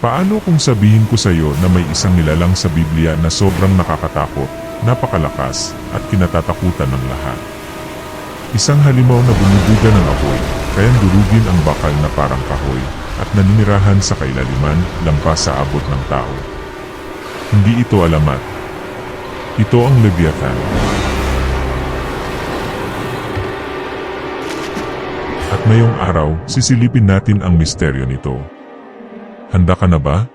Paano kung sabihin ko sa iyo na may isang nilalang sa Biblia na sobrang nakakatakot, napakalakas, at kinatatakutan ng lahat? Isang halimaw na bumubuga ng apoy, kayang durugin ang bakal na parang kahoy, at naninirahan sa kailaliman, lampas sa abot ng tao. Hindi ito alamat. Ito ang Leviathan. At ngayong araw, sisilipin natin ang misteryo nito. Handa ka na ba?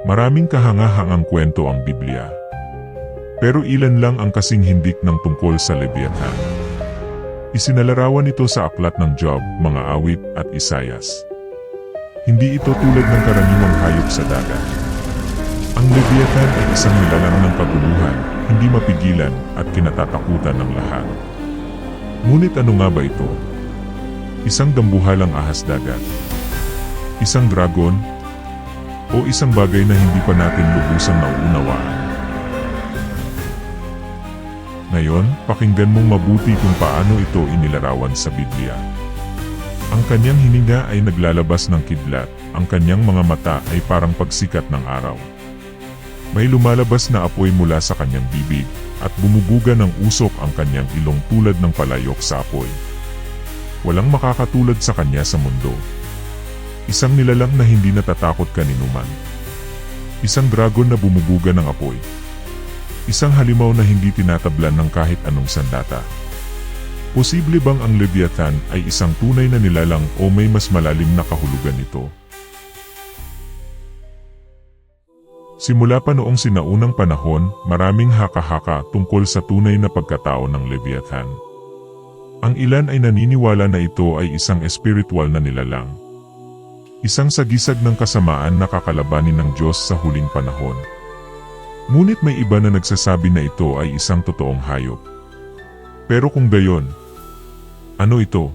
Maraming kahanga-hangang kwento ang Biblia. Pero ilan lang ang kasing hindik ng tungkol sa Leviathan. Isinalarawan ito sa aklat ng Job, mga awit, at Isayas. Hindi ito tulad ng karaniwang hayop sa dagat. Ang Leviathan ay isang nilalang ng kaguluhan, hindi mapigilan, at kinatatakutan ng lahat. Ngunit ano nga ba ito? Isang dambuhalang ahas dagat? Isang dragon? O isang bagay na hindi pa natin lubusang nauunawaan? Ngayon, pakinggan mong mabuti kung paano ito inilarawan sa Biblia. Ang kanyang hininga ay naglalabas ng kidlat, ang kanyang mga mata ay parang pagsikat ng araw. May lumalabas na apoy mula sa kanyang bibig, at bumubuga ng usok ang kanyang ilong tulad ng palayok sa apoy. Walang makakatulad sa kanya sa mundo. Isang nilalang na hindi natatakot kaninuman. Isang dragon na bumubuga ng apoy. Isang halimaw na hindi tinatablan ng kahit anong sandata. Posible bang ang Leviathan ay isang tunay na nilalang o may mas malalim na kahulugan nito? Simula pa noong sinaunang panahon, maraming haka-haka tungkol sa tunay na pagkatao ng Leviathan. Ang ilan ay naniniwala na ito ay isang espiritual na nilalang. Isang sagisag ng kasamaan na kakalabanin ng Diyos sa huling panahon. Ngunit may iba na nagsasabi na ito ay isang totoong hayop. Pero kung gayon, ano ito?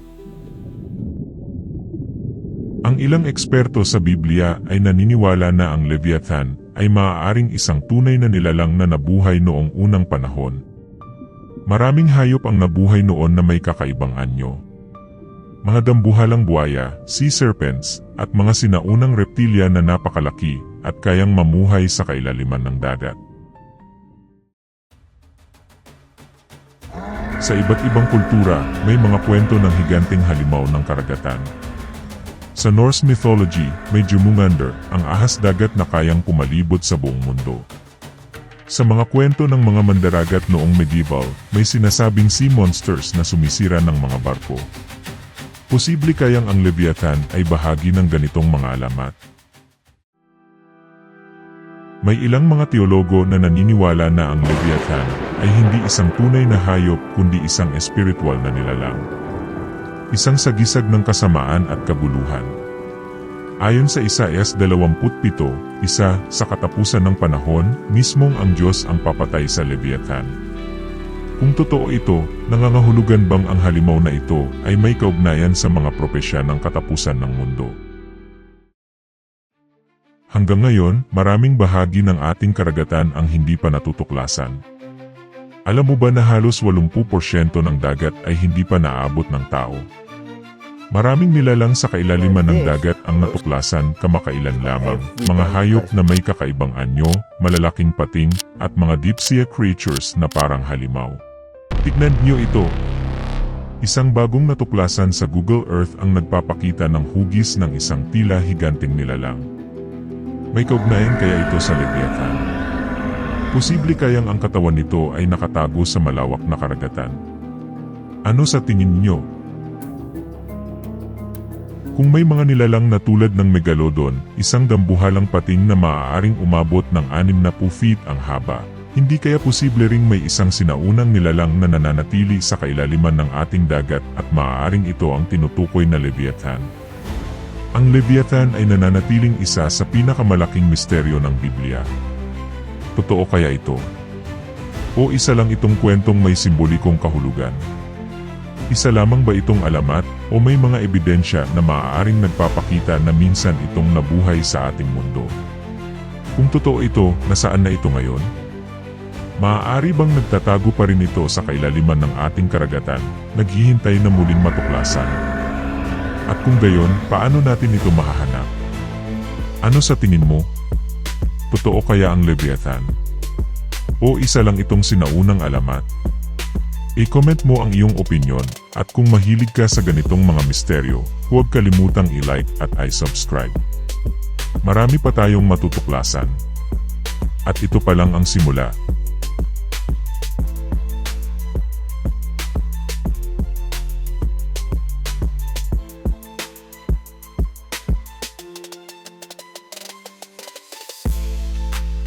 Ang ilang eksperto sa Biblia ay naniniwala na ang Leviathan ay maaaring isang tunay na nilalang na nabuhay noong unang panahon. Maraming hayop ang nabuhay noon na may kakaibang anyo. Mga dambuhalang buhaya, sea serpents, at mga sinaunang reptilya na napakalaki at kayang mamuhay sa kailaliman ng dagat. Sa iba't ibang kultura, may mga kwento ng higanting halimaw ng karagatan. Sa Norse mythology, may Jumngander, ang ahas dagat na kayang pumalibot sa buong mundo. Sa mga kwento ng mga mandaragat noong medieval, may sinasabing sea monsters na sumisira ng mga barko. Posible kayang ang Leviathan ay bahagi ng ganitong mga alamat. May ilang mga teologo na naniniwala na ang Leviathan ay hindi isang tunay na hayop kundi isang espiritual na nilalang. Isang sagisag ng kasamaan at kabuluhan. Ayon sa Isayas 27, sa katapusan ng panahon, mismong ang Diyos ang papatay sa Leviathan. Kung totoo ito, nangangahulugan bang ang halimaw na ito ay may kaugnayan sa mga propesya ng katapusan ng mundo? Hanggang ngayon, maraming bahagi ng ating karagatan ang hindi pa natutuklasan. Alam mo ba na halos 80% ng dagat ay hindi pa naabot ng tao? Maraming nilalang sa kailaliman ng dagat ang natuklasan kamakailan lamang, mga hayop na may kakaibang anyo, malalaking pating, at mga deep sea creatures na parang halimaw. Tignan niyo ito. Isang bagong natuklasan sa Google Earth ang nagpapakita ng hugis ng isang tila higanting nilalang. May kaugnayan kaya ito sa Leviathan? Posible kayang ang katawan nito ay nakatago sa malawak na karagatan? Ano sa tingin niyo? Kung may mga nilalang na tulad ng Megalodon, isang dambuhalang pating na maaaring umabot ng 60 feet ang haba, hindi kaya posible ring may isang sinaunang nilalang na nananatili sa kailaliman ng ating dagat at maaaring ito ang tinutukoy na Leviathan? Ang Leviathan ay nananatiling isa sa pinakamalaking misteryo ng Biblia. Totoo kaya ito? O isa lang itong kwentong may simbolikong kahulugan? Isa lamang ba itong alamat o may mga ebidensya na maaaring nagpapakita na minsan itong nabuhay sa ating mundo? Kung totoo ito, nasaan na ito ngayon? Maaari bang nagtatago pa rin ito sa kailaliman ng ating karagatan, naghihintay na muling matuklasan? At kung gayon, paano natin ito mahahanap? Ano sa tingin mo? Totoo kaya ang Leviathan? O isa lang itong sinaunang alamat? I-comment mo ang iyong opinyon, at kung mahilig ka sa ganitong mga misteryo, huwag kalimutang i-like at i-subscribe. Marami pa tayong matutuklasan. At ito pa lang ang simula.